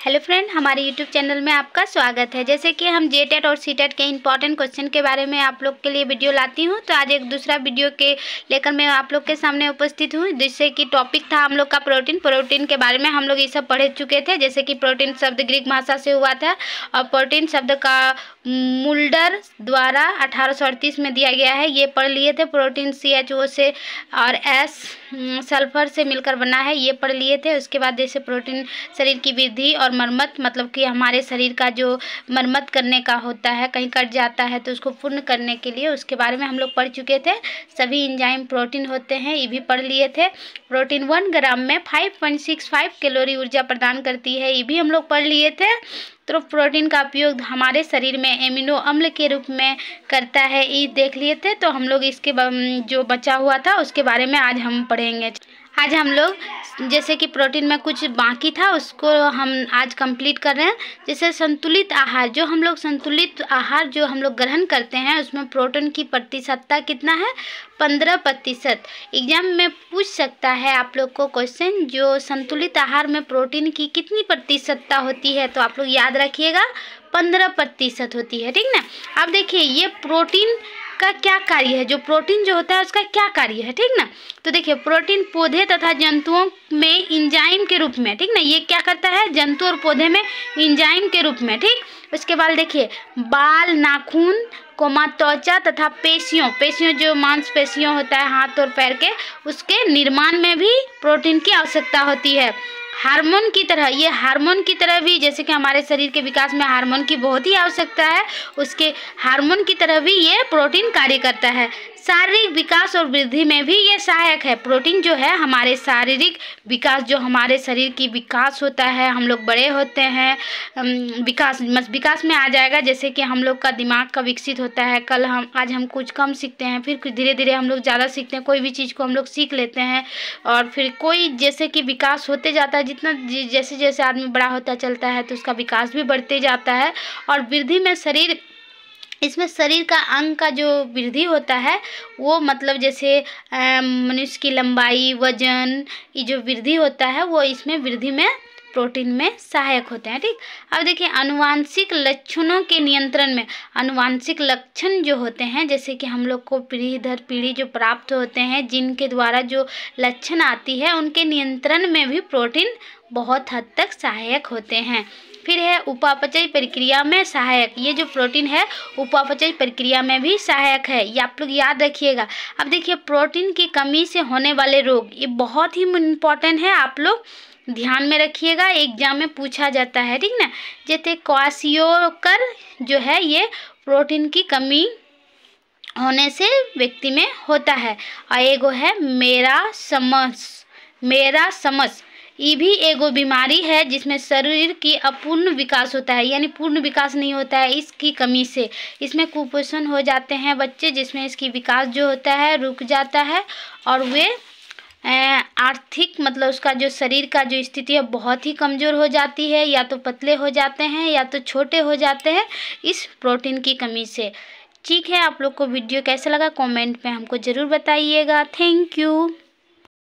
Hello friend, हमारे YouTube channel में आपका स्वागत है। जैसे कि हम जेटेट और सीटेट के इंपॉर्टेंट क्वेश्चन के बारे में आप लोग के लिए वीडियो लाती हूं, तो आज एक दूसरा वीडियो के लेकर मैं आप लोग के सामने उपस्थित हूं, जिससे कि टॉपिक था हम लोग का प्रोटीन के बारे में हम लोग ये सब पढ़ चुके थे। जैसे कि प्रोटीन शब्द ग्रीक भाषा से हुआ था और प्रोटीन शब्द का मुल्डर द्वारा 1838 में दिया गया है, ये पढ़ लिए थे। प्रोटीन CHO से और S सल्फर से मिलकर बना है, ये पढ़ लिए थे। उसके बाद जैसे प्रोटीन शरीर की वृद्धि और मरम्मत, मतलब कि हमारे शरीर का जो मरम्मत करने का होता है, कहीं कट जाता है तो उसको पूर्ण करने के लिए, उसके बारे में हम लोग पढ़ चुके थे। सभी एंजाइम प्रोटीन होते हैं, ये भी पढ़ लिए थे। प्रोटीन 1 ग्राम में 5.65 कैलोरी ऊर्जा प्रदान करती है, ये भी हम लोग पढ़ लिए थे। तो प्रोटीन का उपयोग हमारे शरीर में एमिनो अम्ल के रूप में करता है, ये देख लिए थे। तो हम लोग इसके जो बचा हुआ था उसके बारे में आज हम पढ़ेंगे। आज हम लोग जैसे कि प्रोटीन में कुछ बाकी था उसको हम आज कंप्लीट कर रहे हैं। जैसे संतुलित आहार, जो हम लोग संतुलित आहार जो हम लोग ग्रहण करते हैं उसमें प्रोटीन की प्रतिशतता कितना है? 15%। एग्जाम में पूछ सकता है आप लोग को क्वेश्चन, जो संतुलित आहार में प्रोटीन की कितनी प्रतिशतता होती है, तो आप लोग याद रखिएगा 15% होती है, ठीक ना। अब देखिए ये प्रोटीन का क्या कार्य है, जो प्रोटीन जो होता है उसका क्या कार्य है, ठीक ना। तो देखिए प्रोटीन पौधे तथा जंतुओं में एंजाइम के रूप में, ठीक ना, ये क्या करता है? जंतु और पौधे में एंजाइम के रूप में, ठीक। उसके बाद देखिए बाल, नाखून, त्वचा तथा पेशियों जो मांसपेशियों होता है हाथ और पैर के, उसके निर्माण में भी प्रोटीन की आवश्यकता होती है। हार्मोन की तरह, ये हार्मोन की तरह भी, जैसे कि हमारे शरीर के विकास में हार्मोन की बहुत ही आवश्यकता है, उसके हार्मोन की तरह भी ये प्रोटीन कार्य करता है। शारीरिक विकास और वृद्धि में भी ये सहायक है। प्रोटीन जो है हमारे शारीरिक विकास, जो हमारे शरीर की विकास होता है, हम लोग बड़े होते हैं, विकास में आ जाएगा। जैसे कि हम लोग का दिमाग का विकसित होता है, आज हम कुछ कम सीखते हैं, फिर धीरे धीरे हम लोग ज़्यादा सीखते हैं, कोई भी चीज़ को हम लोग सीख लेते हैं, और फिर कोई जैसे कि विकास होते जाता है, जितना जैसे जैसे आदमी बड़ा होता चलता है तो उसका विकास भी बढ़ते जाता है। और वृद्धि में इसमें शरीर का अंग का जो वृद्धि होता है वो, मतलब जैसे मनुष्य की लंबाई, वजन, ये जो वृद्धि होता है वो इसमें वृद्धि में प्रोटीन में सहायक होते हैं, ठीक। अब देखिए आनुवांशिक लक्षणों के नियंत्रण में, आनुवांशिक लक्षण जो होते हैं, जैसे कि हम लोग को पीढ़ी दर पीढ़ी जो प्राप्त होते हैं, जिनके द्वारा जो लक्षण आती है, उनके नियंत्रण में भी प्रोटीन बहुत हद तक सहायक होते हैं। फिर है उपापचय प्रक्रिया में सहायक, ये जो प्रोटीन है उपापचय प्रक्रिया में भी सहायक है, ये आप लोग याद रखिएगा। अब देखिए प्रोटीन की कमी से होने वाले रोग, ये बहुत ही इम्पोर्टेंट है, आप लोग ध्यान में रखिएगा, एग्जाम में पूछा जाता है, ठीक ना। जैसे क्वाशियोकर जो है ये प्रोटीन की कमी होने से व्यक्ति में होता है। और एगो है मेरा समझ, ये भी एगो बीमारी है जिसमें शरीर की अपूर्ण विकास होता है, यानी पूर्ण विकास नहीं होता है इसकी कमी से। इसमें कुपोषण हो जाते हैं बच्चे, जिसमें इसकी विकास जो होता है रुक जाता है, और वे आर्थिक, मतलब उसका जो शरीर का जो स्थिति है बहुत ही कमज़ोर हो जाती है, या तो पतले हो जाते हैं या तो छोटे हो जाते हैं इस प्रोटीन की कमी से। ठीक है, आप लोग को वीडियो कैसा लगा कमेंट में हमको ज़रूर बताइएगा। Thank you.